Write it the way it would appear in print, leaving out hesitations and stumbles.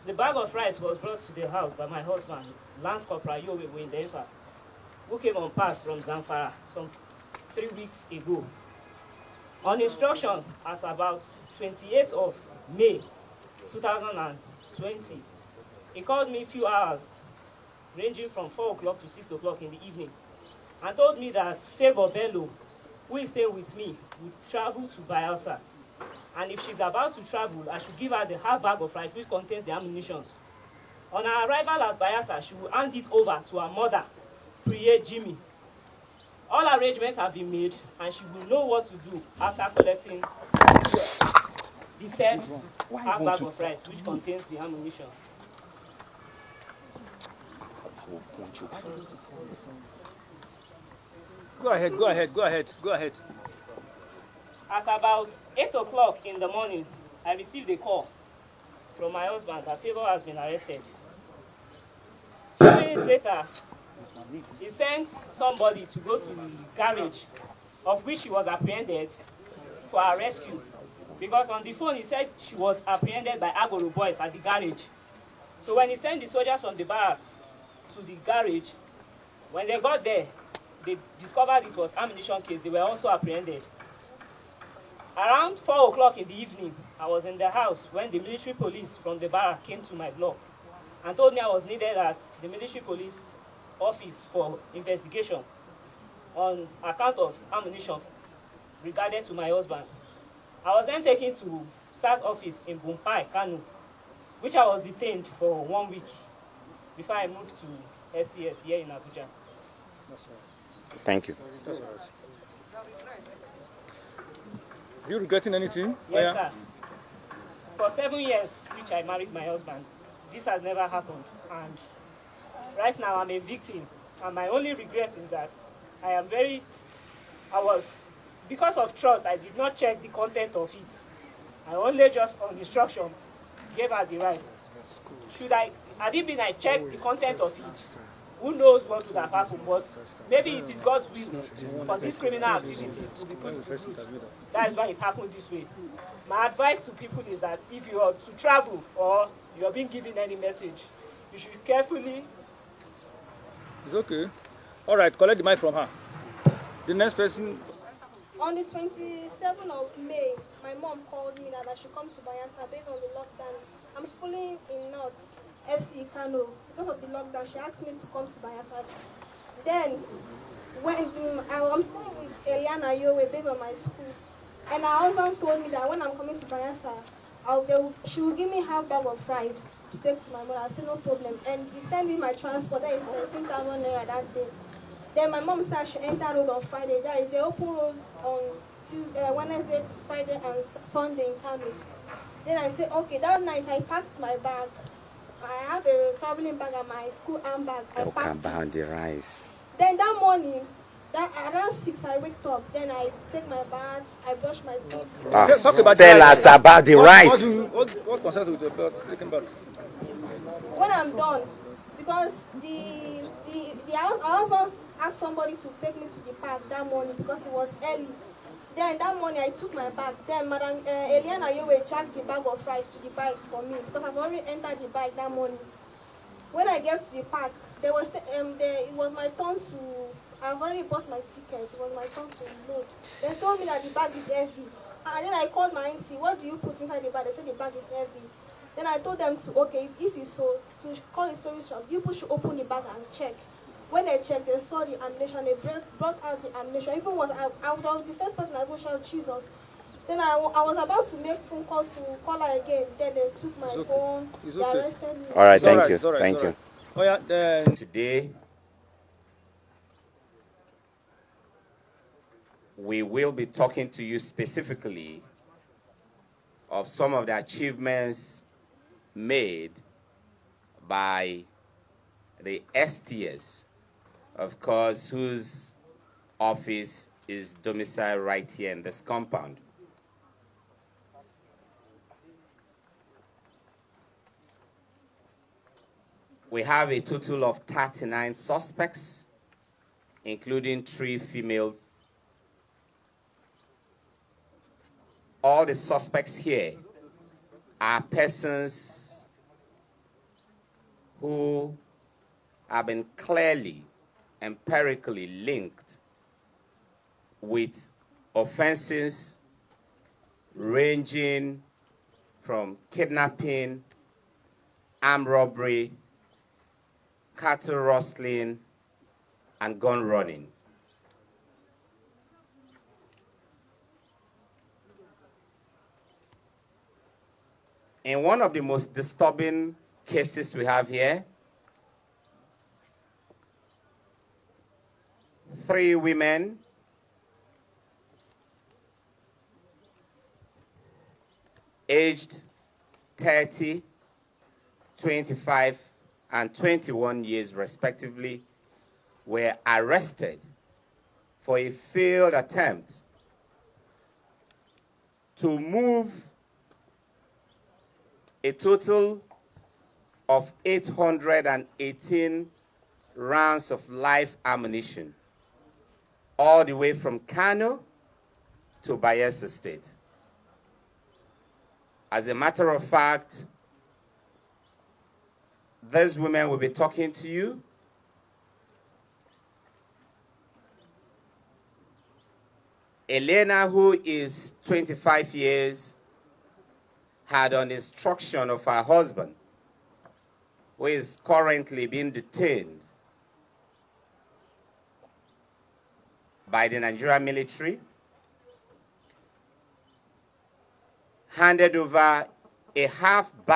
The bag of rice was brought to the house by my husband, Lance Corporal Yowe Wendenfa, who came on pass from Zamfara some 3 weeks ago. On instruction, as about 28th of May 2020, he called me a few hours, ranging from 4 o'clock to 6 o'clock in the evening, and told me that Favor Bello, who is staying with me, would travel to Bayelsa. And if she's about to travel, I should give her the half bag of rice which contains the ammunition. On her arrival at Bayelsa, she will hand it over to her mother, Priye Jimmy. All arrangements have been made, and she will know what to do after collecting the said half bag of rice which contains the ammunition. Go ahead. As about 8 o'clock in the morning, I received a call from my husband that Favor has been arrested. 2 minutes later, he sent somebody to go to the garage, of which she was apprehended for her rescue. Because on the phone, he said she was apprehended by Agoro boys at the garage. So when he sent the soldiers from the barrack to the garage, when they got there, they discovered it was ammunition case. They were also apprehended. Around 4 o'clock in the evening, I was in the house when the military police from the barrack came to my block and told me I was needed at the military police office for investigation on account of ammunition regarding to my husband. I was then taken to SARS office in Bumpai, Kano, which I was detained for 1 week before I moved to STS here in Abuja. Thank you. Are you regretting anything? Yes, sir. For 7 years, which I married my husband, this has never happened. And right now, I'm a victim. And my only regret is that because of trust, I did not check the content of it. I only just, on instruction, gave her the rights. Had it been I checked the content of it, who knows what would have happened, but maybe it is God's will for these criminal activities to be put to good. That is why it happened this way. My advice to people is that if you are to travel or you are being given any message, you should carefully... It's okay. All right, collect the mic from her. The next person... On the 27th of May, my mom called me that I should come to Bayelsa based on the lockdown. I'm schooling in North FC Kano. Because of the lockdown, she asked me to come to Bayelsa. Then, when I'm staying with Eliana Yowe based on my school, and her husband told me that when I'm coming to Bayelsa, she will give me half bag of rice to take to my mother. I said no problem. And he sent me my transport. That is 13,000 naira that day. Then my mom said she entered road on Friday. That is, they open roads on Tuesday, Wednesday, Friday, and Sunday in Kano. Then I said, okay, that night I packed my bag. I have a traveling bag and my school handbag. I packed it. The rice. Then that morning, around 6, I wake up. Then I take my bath, I brush my teeth. Tell us about the rice. What concerns with about taking bath? When I'm done, because our husband asked somebody to take me to the park that morning because it was early. Then that morning I took my bag. Then Madam Eliana Yowe jacked the bag of rice to the bike for me because I've already entered the bike that morning. When I get to the park, it was my turn to. I've already bought my ticket. It was my turn to load. They told me that the bag is heavy. And then I called my auntie. What do you put inside the bag? They said the bag is heavy. Then I told them if you so, to call the storage shop, people should open the bag and check. When they checked, they saw the ammunition. They brought out the ammunition. Even I was the first person I go shout Jesus. Then I was about to make phone call to call her again. Then they took my phone. They arrested me. All right, thank you. Thank you. Oh yeah, then Today, we will be talking to you specifically of some of the achievements made by the STS, of course, whose office is domiciled right here in this compound. We have a total of 39 suspects, including 3 females. All the suspects here are persons who have been clearly, empirically linked with offenses ranging from kidnapping, armed robbery, cattle rustling, and gun running. In one of the most disturbing cases we have here, 3 women aged 30, 25, and 21 years respectively were arrested for a failed attempt to move a total of 818 rounds of live ammunition all the way from Kano to Bayelsa State. As a matter of fact, these women will be talking to you. Elena, who is 25 years, had on instruction of her husband, who is currently being detained by the Nigerian military, handed over a half